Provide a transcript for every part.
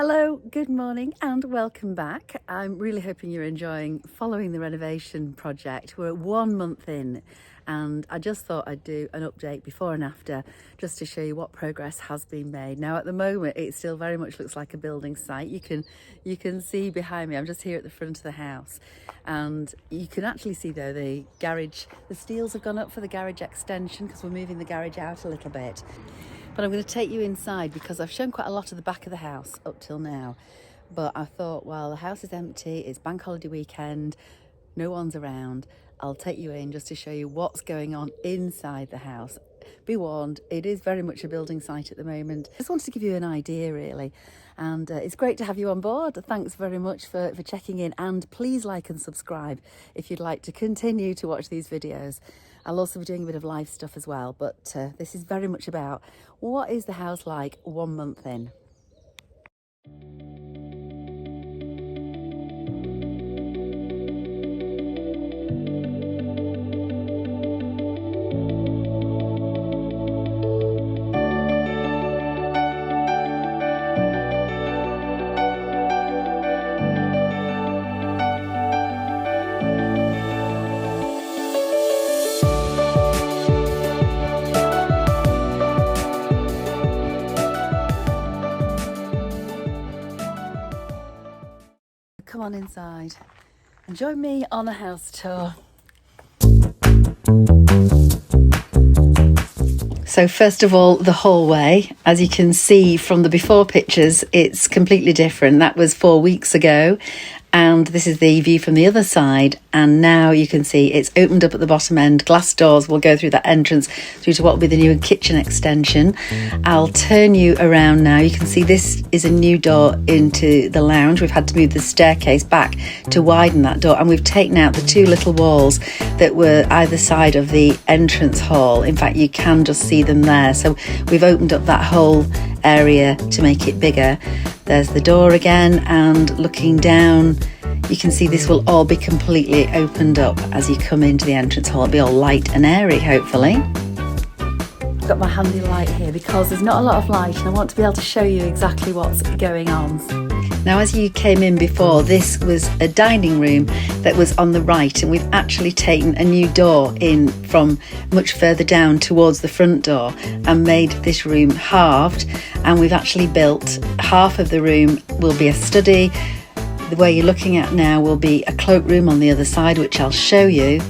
Hello, good morning and welcome back. I'm really hoping you're enjoying following the renovation project. We're 1 month in and I just thought I'd do an update before and after just to show you what progress has been made. Now at the moment it still very much looks like a building site. You can see behind me, I'm just here at the front of the house, and you can actually see though the garage, the steels have gone up for the garage extension because we're moving the garage out a little bit. But I'm going to take you inside because I've shown quite a lot of the back of the house up till now. But I thought, well, the house is empty, it's bank holiday weekend, no one's around. I'll take you in just to show you what's going on inside the house. Be warned, it is very much a building site at the moment. I just wanted to give you an idea really. And it's great to have you on board. Thanks very much for checking in, and please like and subscribe if you'd like to continue to watch these videos. I'll also be doing a bit of live stuff as well, but this is very much about what is the house like 1 month in. Come on inside and join me on a house tour. So first of all, the hallway. As you can see from the before pictures, it's completely different. That was 4 weeks ago. And this is the view from the other side, and now you can see it's opened up at the bottom end. Glass doors will go through that entrance through to what will be the new kitchen extension. I'll turn you around now. You can see this is a new door into the lounge. We've had to move the staircase back to widen that door, and we've taken out the two little walls that were either side of the entrance hall. In fact, you can just see them there. So we've opened up that whole area to make it bigger. There's the door again, and looking down you can see this will all be completely opened up as you come into the entrance hall. It'll be all light and airy, hopefully. I've got my handy light here because there's not a lot of light and I want to be able to show you exactly what's going on. Now, as you came in before, this was a dining room that was on the right, and we've actually taken a new door in from much further down towards the front door and made this room halved, and we've actually built half of the room will be a study. The way you're looking at now will be a cloakroom on the other side, which I'll show you,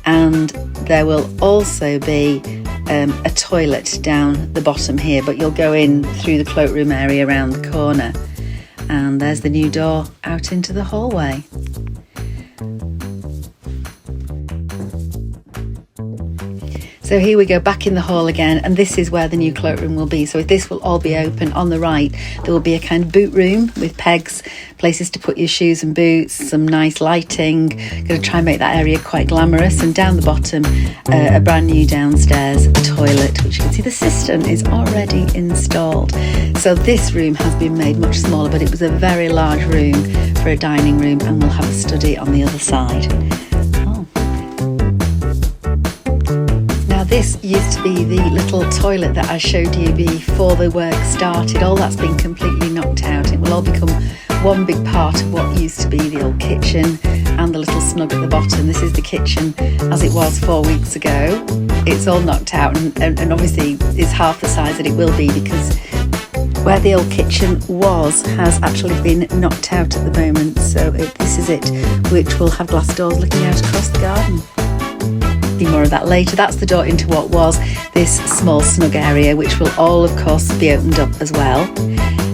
and there will also be a toilet down the bottom here, but you'll go in through the cloakroom area around the corner. And there's the new door out into the hallway. So here we go, back in the hall again, and this is where the new cloakroom will be. So this will all be open. On the right, there will be a kind of boot room with pegs, places to put your shoes and boots, some nice lighting. Going to try and make that area quite glamorous. And down the bottom, a brand new downstairs toilet, which you can see the cistern is already installed. So this room has been made much smaller, but it was a very large room for a dining room, and we'll have a study on the other side. This used to be the little toilet that I showed you before the work started. All that's been completely knocked out. It will all become one big part of what used to be the old kitchen and the little snug at the bottom. This is the kitchen as it was 4 weeks ago. It's all knocked out and obviously is half the size that it will be because where the old kitchen was has actually been knocked out at the moment. So this is it, which will have glass doors looking out across the garden. More of that later. That's the door into what was this small snug area, which will all of course be opened up as well.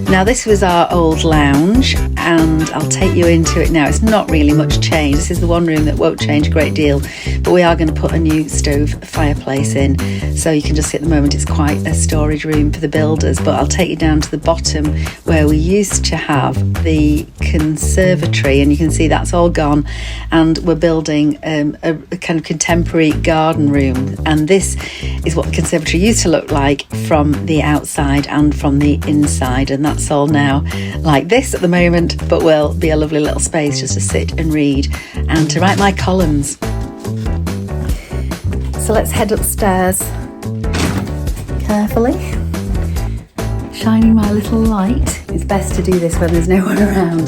Now this was our old lounge, and I'll take you into it now. It's not really much change. This is the one room that won't change a great deal, but we are going to put a new stove fireplace in, so you can just see at the moment it's quite a storage room for the builders. But I'll take you down to the bottom where we used to have the conservatory, and you can see that's all gone, and we're building a kind of contemporary garden room, and this is what the conservatory used to look like from the outside and from the inside, and that's all now like this at the moment, but will be a lovely little space just to sit and read and to write my columns. So let's head upstairs carefully. shining my little light. It's best to do this when there's no one around.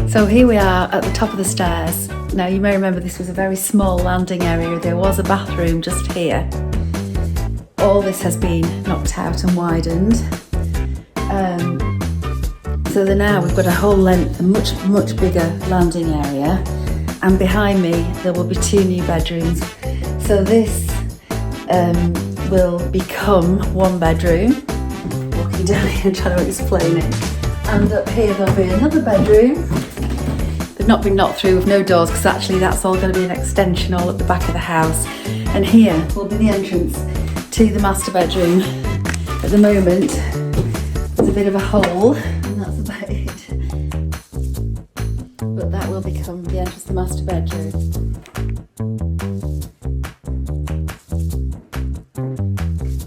So here we are at the top of the stairs. Now you may remember this was a very small landing area. There was a bathroom just here. All this has been knocked out and widened. So now we've got a whole length, a much bigger landing area. And behind me there will be 2 new bedrooms. So this will become 1 bedroom. Walking down here and trying to explain it. And up here there'll be another bedroom. They've not been knocked through with no doors because actually that's all going to be an extension all at the back of the house. And here will be the entrance to the master bedroom. At the moment there's a bit of a hole and that's about it. But that will become the entrance to the master bedroom.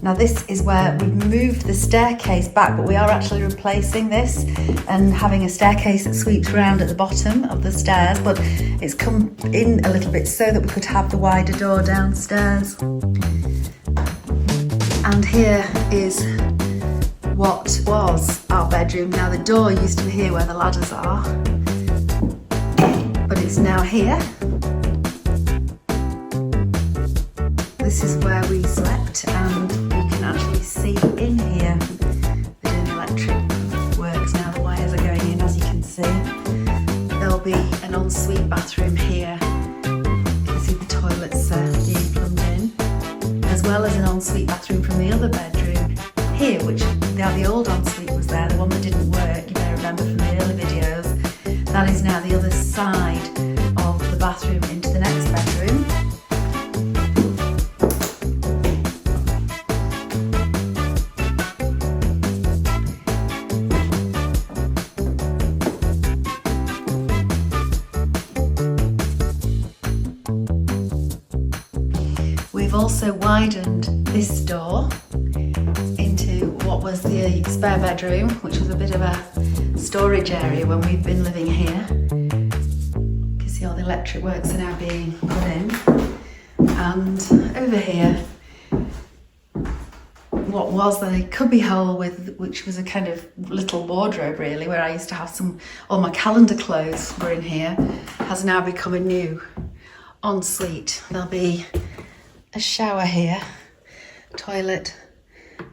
Now this is where we've moved the staircase back, but we are actually replacing this and having a staircase that sweeps around at the bottom of the stairs, but it's come in a little bit so that we could have the wider door downstairs. And here is what was our bedroom. Now the door used to be here where the ladders are, but it's now here. This is where we slept and you can actually see in here. They're doing electric works now, the wires are going in as you can see. There'll be an ensuite bathroom here. You can see the toilets being plumbed in, as well as an ensuite bathroom from the other bedroom here, which now the old ensuite was there, the one that didn't work, you may remember from the early videos. That is now the other side of the bathroom into the next bedroom. We've also widened this door into what was the spare bedroom, which was a bit of a storage area when we've been living here. You can see all the electric works are now being put in. And over here, what was the cubby hole which was a kind of little wardrobe really, where I used to have all my calendar clothes were in here, has now become a new ensuite. There'll be a shower here, toilet,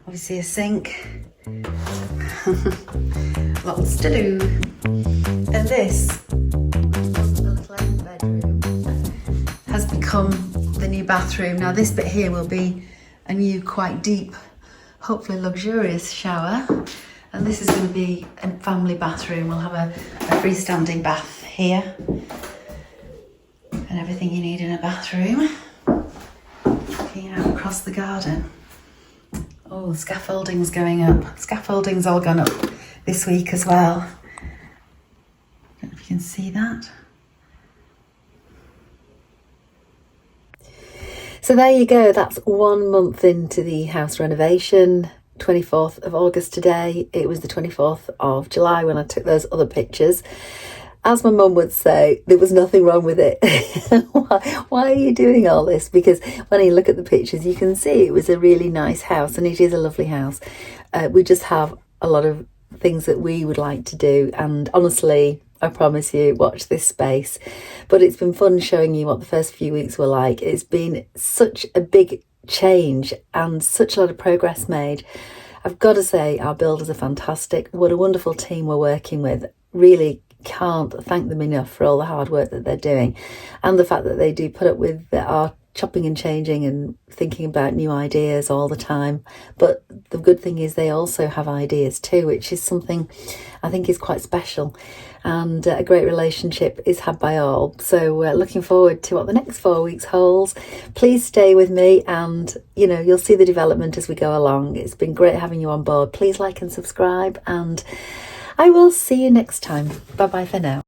obviously a sink, lots to do. And this, the little end bedroom, has become the new bathroom. Now this bit here will be a new, quite deep, hopefully luxurious shower. And this is going to be a family bathroom. We'll have a freestanding bath here. And everything you need in a bathroom. Looking out across the garden. Oh, the scaffolding's going up. Scaffolding's all gone up this week as well. Don't know if you can see that. So there you go, that's 1 month into the house renovation. 24th of August today. It was the 24th of July when I took those other pictures. As my mum would say, there was nothing wrong with it. Why are you doing all this? Because when you look at the pictures, you can see it was a really nice house, and it is a lovely house. We just have a lot of things that we would like to do, and honestly, I promise you, watch this space. But it's been fun showing you what the first few weeks were like. It's been such a big change and such a lot of progress made. I've got to say, our builders are fantastic. What a wonderful team we're working with. Really can't thank them enough for all the hard work that they're doing, and the fact that they do put up with our chopping and changing and thinking about new ideas all the time. But the good thing is they also have ideas too, which is something I think is quite special, and a great relationship is had by all. So looking forward to what the next 4 weeks holds. Please stay with me, and you'll see the development as we go along. It's been great having you on board. Please like and subscribe, and I will see you next time. Bye bye for now.